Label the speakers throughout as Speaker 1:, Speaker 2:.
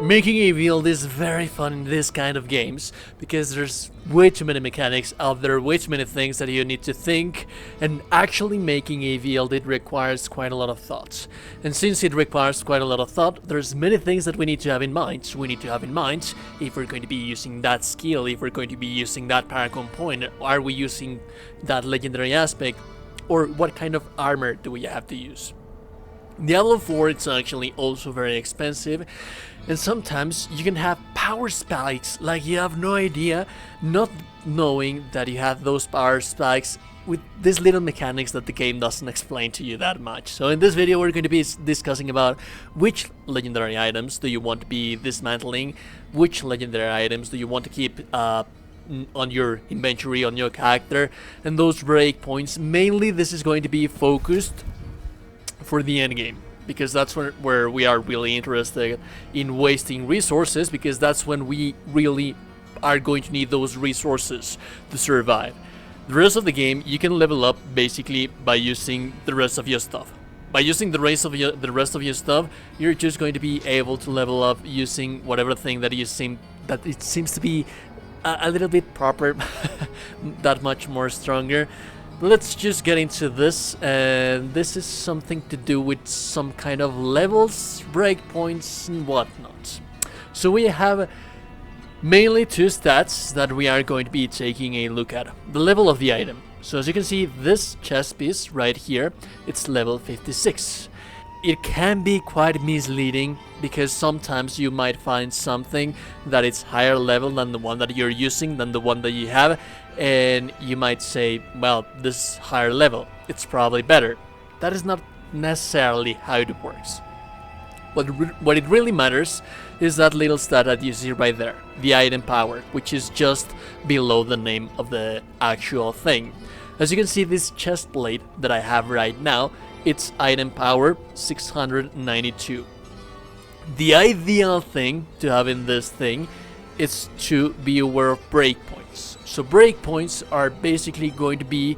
Speaker 1: Making a build is very fun in this kind of games because there's way too many mechanics out there, way too many things that you need to think, and actually making a build, it requires quite a lot of thought. And since it requires quite a lot of thought, there's many things that we need to have in mind. We need to have in mind if we're going to be using that skill, if we're going to be using that paragon point, are we using that legendary aspect, or what kind of armor do we have to use. Diablo 4 it's actually also very expensive, and sometimes you can have power spikes like you have no idea, not knowing that you have those power spikes with these little mechanics that the game doesn't explain to you that much. So in this video we're going to be discussing about which legendary items do you want to be dismantling, which legendary items do you want to keep on your inventory, on your character, and those breakpoints. Mainly this is going to be focused for the end game, because that's where we are really interested in wasting resources, because that's when we really are going to need those resources to survive. The rest of the game you can level up basically by using the rest of your stuff. By using the rest of your stuff, you're just going to be able to level up using whatever thing that it seems to be a little bit proper, that much more stronger. Let's just get into this, and this is something to do with some kind of levels, breakpoints and whatnot. So we have mainly two stats that we are going to be taking a look at. The level of the item. So as you can see, this chest piece right here, it's level 56. It can be quite misleading because sometimes you might find something that is higher level than the one that you're using, than the one that you have, and you might say, well, this higher level, it's probably better. That is not necessarily how it works. What it really matters is that little stat that you see right there, the item power, which is just below the name of the actual thing. As you can see, this chest plate that I have right now, its item power 692. The ideal thing to have in this thing is to be aware of breakpoints. So breakpoints are basically going to be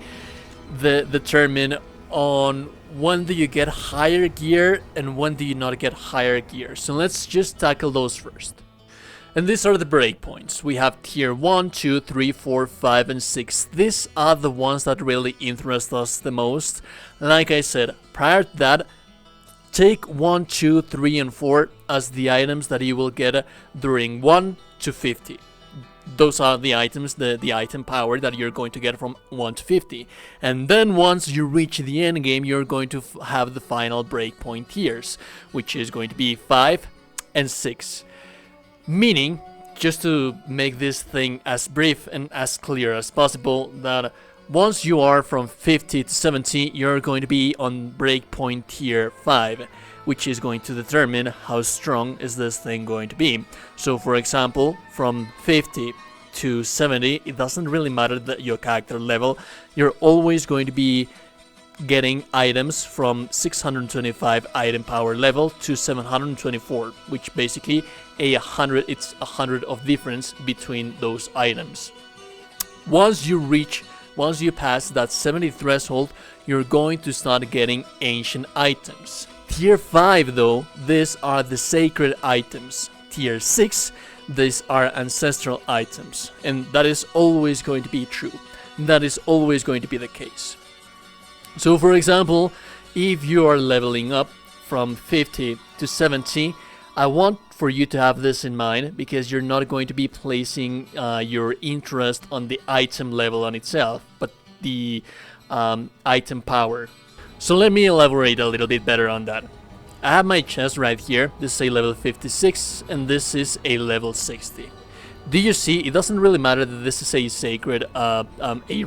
Speaker 1: determined on when do you get higher gear and when do you not get higher gear. So let's just tackle those first. And these are the breakpoints. We have tier 1, 2, 3, 4, 5, and 6. These are the ones that really interest us the most. Like I said, prior to that, take 1, 2, 3, and 4 as the items that you will get during 1 to 50. Those are the items, the item power that you're going to get from 1 to 50. And then once you reach the end game, you're going to have the final breakpoint tiers, which is going to be 5 and 6. Meaning, just to make this thing as brief and as clear as possible, that once you are from 50 to 70, you're going to be on breakpoint tier 5, which is going to determine how strong is this thing going to be. So for example, from 50 to 70, it doesn't really matter that your character level, you're always going to be getting items from 625 item power level to 724, which basically it's 100 of difference between those items. Once you pass that 70 threshold, you're going to start getting ancient items. Tier 5 though, these are the sacred items. Tier 6, these are ancestral items, and that is always going to be true. That is always going to be the case. So for example, if you are leveling up from 50 to 70, I want for you to have this in mind, because you're not going to be placing your interest on the item level on itself, but the item power. So let me elaborate a little bit better on that. I have my chest right here. This is a level 56 and this is a level 60. Do you see, it doesn't really matter that this is a sacred, a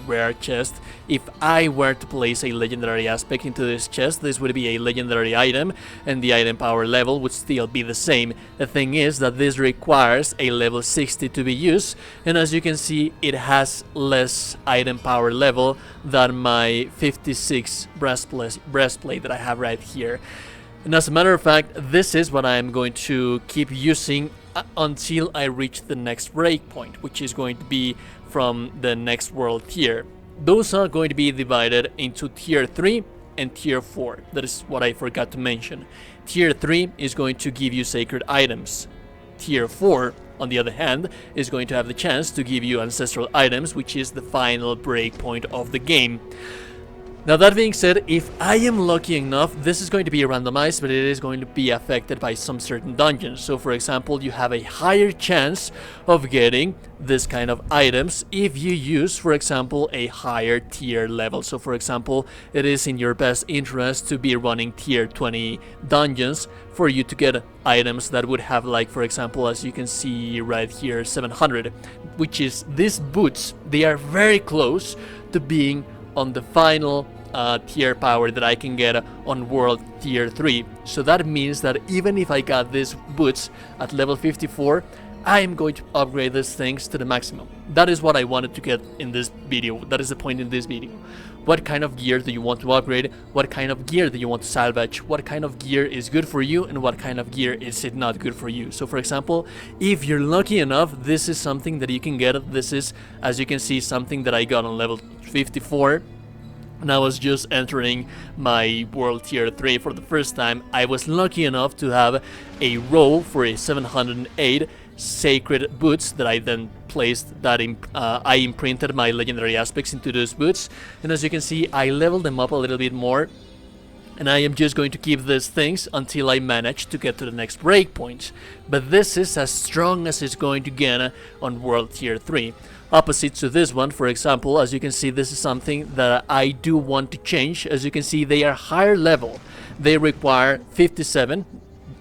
Speaker 1: rare chest. If I were to place a legendary aspect into this chest, this would be a legendary item, and the item power level would still be the same. The thing is that this requires a level 60 to be used, and as you can see, it has less item power level than my 56 breastplate that I have right here. And as a matter of fact, this is what I am going to keep using until I reach the next breakpoint, which is going to be from the next world tier. Those are going to be divided into tier 3 and tier 4. That is what I forgot to mention. Tier 3 is going to give you sacred items. tier 4, on the other hand, is going to have the chance to give you ancestral items, which is the final breakpoint of the game. Now, that being said, if I am lucky enough, this is going to be randomized, but it is going to be affected by some certain dungeons. So, for example, you have a higher chance of getting this kind of items if you use, for example, a higher tier level. So, for example, it is in your best interest to be running tier 20 dungeons for you to get items that would have, like, for example, as you can see right here, 700, which is these boots. They are very close to being on the final tier power that I can get on world tier 3. So that means that even if I got these boots at level 54, I am going to upgrade these things to the maximum. That is what I wanted to get in this video. That is the point in this video. What kind of gear do you want to upgrade? What kind of gear do you want to salvage? What kind of gear is good for you, and what kind of gear is it not good for you? So, for example, if you're lucky enough, this is something that you can get. This is, as you can see, something that I got on level 54. And I was just entering my world tier 3 for the first time. I was lucky enough to have a roll for a 708 sacred boots that I then placed that I imprinted my legendary aspects into those boots, and as you can see, I leveled them up a little bit more, and I am just going to keep these things until I manage to get to the next breakpoint. But this is as strong as it's going to get on world tier 3. Opposite to this one, for example, as you can see, this is something that I do want to change. As you can see, they are higher level. They require 57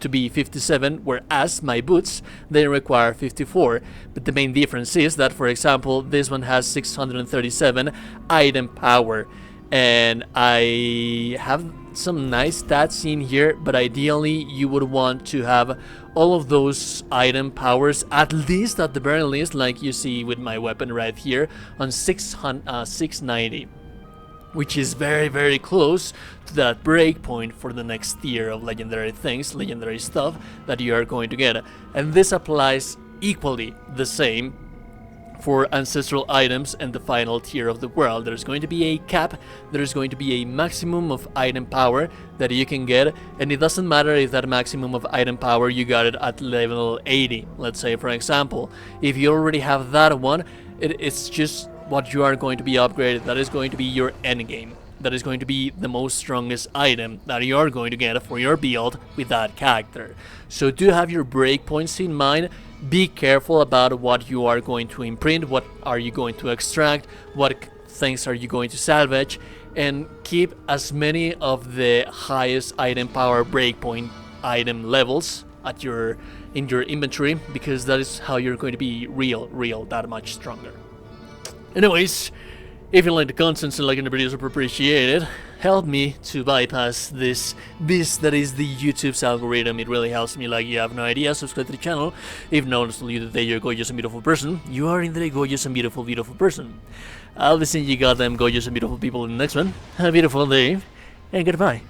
Speaker 1: to be 57, whereas my boots, they require 54. But the main difference is that, for example, this one has 637 item power, and I have some nice stats in here, but ideally you would want to have all of those item powers at least, at the very least, like you see with my weapon right here, on 690. Which is very, very close to that breakpoint for the next tier of legendary things, legendary stuff that you are going to get. And this applies equally the same for ancestral items and the final tier of the world. There's going to be a cap, there's going to be a maximum of item power that you can get, and it doesn't matter if that maximum of item power you got it at level 80, let's say, for example. If you already have that one, it's just what you are going to be upgraded. That is going to be your end game. That is going to be the most strongest item that you are going to get for your build with that character. So do have your breakpoints in mind. Be careful about what you are going to imprint, what are you going to extract, what things are you going to salvage, and keep as many of the highest item power breakpoint item levels at in your inventory, because that is how you're going to be real that much stronger. Anyways, if you like the content and liking the videos, I appreciate it. Help me to bypass this beast that is the YouTube's algorithm. It really helps me like you have no idea. Subscribe to the channel. If not, it's you today you're a gorgeous and beautiful person. You are indeed a gorgeous and beautiful person. I'll be seeing you goddamn gorgeous and beautiful people in the next one. Have a beautiful day, and goodbye.